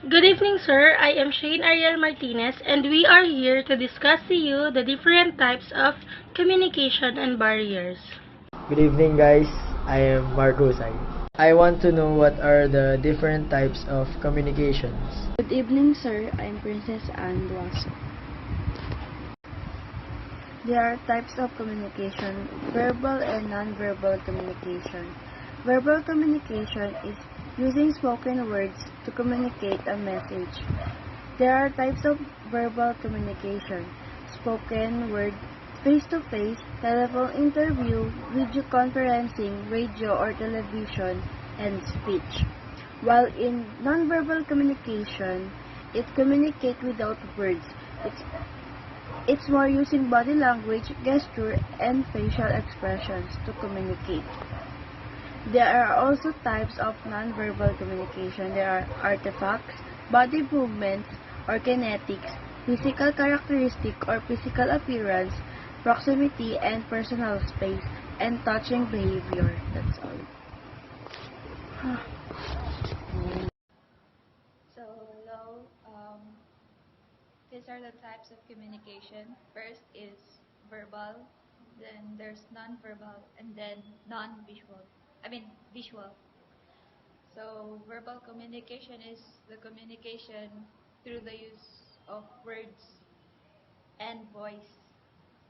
Good evening, sir. I am Shane Ariel Martinez, and we are here to discuss to you the different types of communication and barriers. Good evening, guys. I am Mark Husay. I want to know what are the different types of communications. Good evening, sir. I'm Princess Anne Duaso. There are types of communication, verbal and non-verbal communication. Verbal communication is using spoken words to communicate a message. There are types of verbal communication, spoken word, face-to-face, telephone interview, video conferencing, radio or television, and speech. While in non-verbal communication, it communicates without words. It's more using body language, gesture, and facial expressions to communicate. There are also types of non-verbal communication. There are artifacts, body movements, or kinetics, physical characteristic or physical appearance, proximity and personal space, and touching behavior. That's all. So, hello. These are the types of communication. First is verbal, then there's non-verbal, and then non-visual. Visual. So, verbal communication is the communication through the use of words and voice.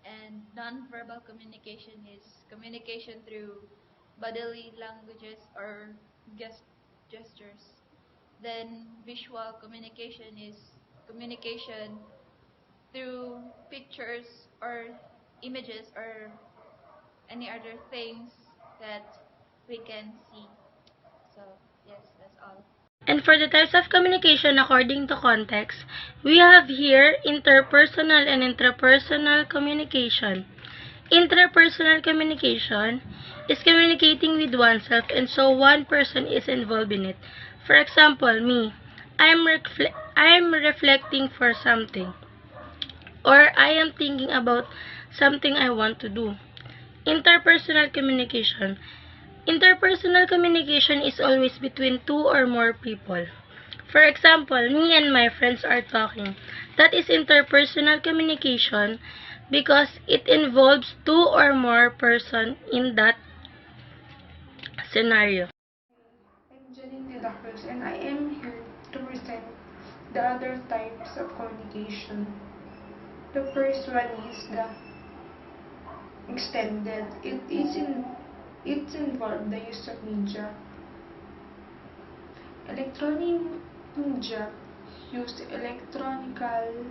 And non-verbal communication is communication through bodily languages or gestures. Then visual communication is communication through pictures or images or any other things that we can see. So, yes, that's all. And for the types of communication according to context, we have here interpersonal and intrapersonal communication. Interpersonal communication is communicating with oneself and so one person is involved in it. For example, me, I am reflecting for something, or I am thinking about something I want to do. Interpersonal communication. Interpersonal communication is always between two or more people. For example, me and my friends are talking. That is interpersonal communication because it involves two or more person in that scenario. I'm Janine De La Cruz and I am here to present the other types of communication. The first one is the extended. It involves the use of media. Electronic media use electronical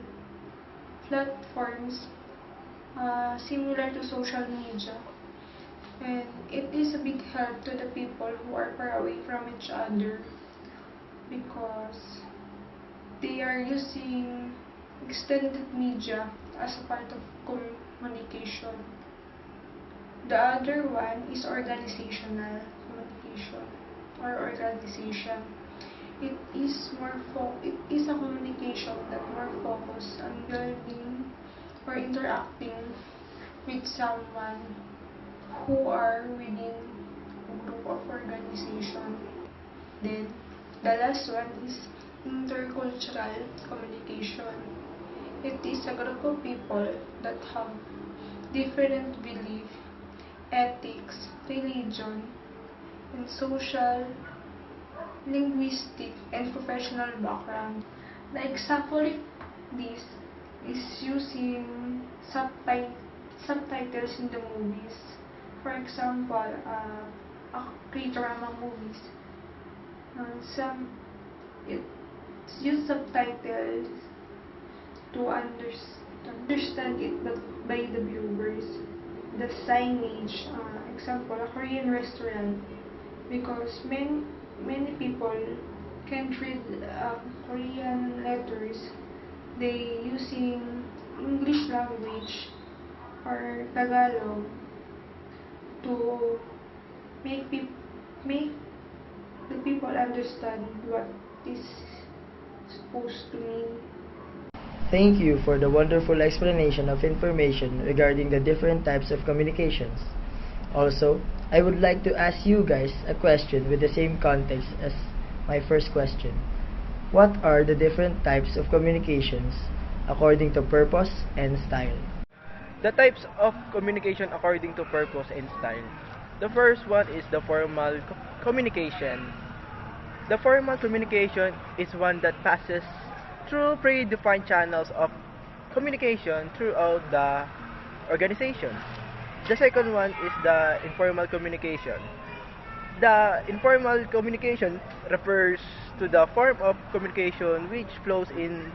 platforms similar to social media, and it is a big help to the people who are far away from each other because they are using extended media as a part of communication. The other one is organizational communication or organization. It is a communication that more focused on building or interacting with someone who are within a group of organization. Then the last one is intercultural communication. It is a group of people that have different beliefs, ethics, religion, and social, linguistic, and professional background. The example of this is using subtitles in the movies. For example, K-drama movies. It use subtitles to understand it by the viewers. The signage, example, a Korean restaurant, because many people can't read Korean letters. They using English language or Tagalog to make the people understand what is supposed to mean. Thank you for the wonderful explanation of information regarding the different types of communications. Also, I would like to ask you guys a question with the same context as my first question. What are the different types of communications according to purpose and style? The types of communication according to purpose and style. The first one is the formal communication. The formal communication is one that passes through predefined channels of communication throughout the organization. The second one is the informal communication. The informal communication refers to the form of communication which flows in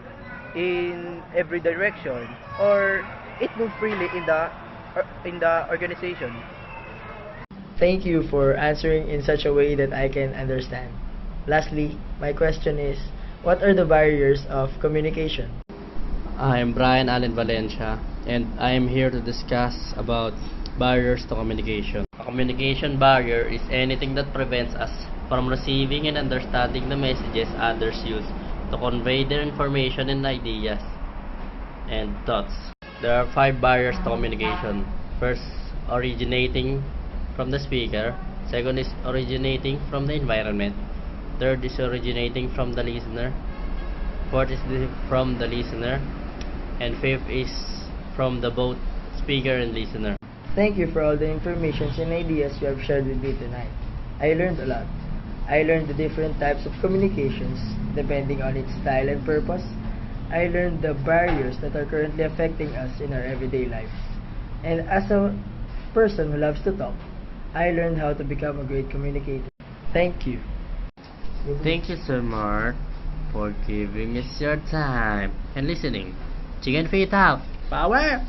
every direction, or it moves freely in the organization. Thank you for answering in such a way that I can understand. Lastly, my question is, what are the barriers of communication? I am Brian Allen Valencia, and I am here to discuss about barriers to communication. A communication barrier is anything that prevents us from receiving and understanding the messages others use to convey their information and ideas and thoughts. There are 5 barriers to communication. First, originating from the speaker. Second is originating from the environment. Third is originating from the listener. Fourth is from the listener. And fifth is from the both speaker and listener. Thank you for all the information and ideas you have shared with me tonight. I learned a lot. I learned the different types of communications depending on its style and purpose. I learned the barriers that are currently affecting us in our everyday lives. And as a person who loves to talk, I learned how to become a great communicator. Thank you. Thank you, Sir Mark, for giving us your time and listening. Chicken feet out. Power!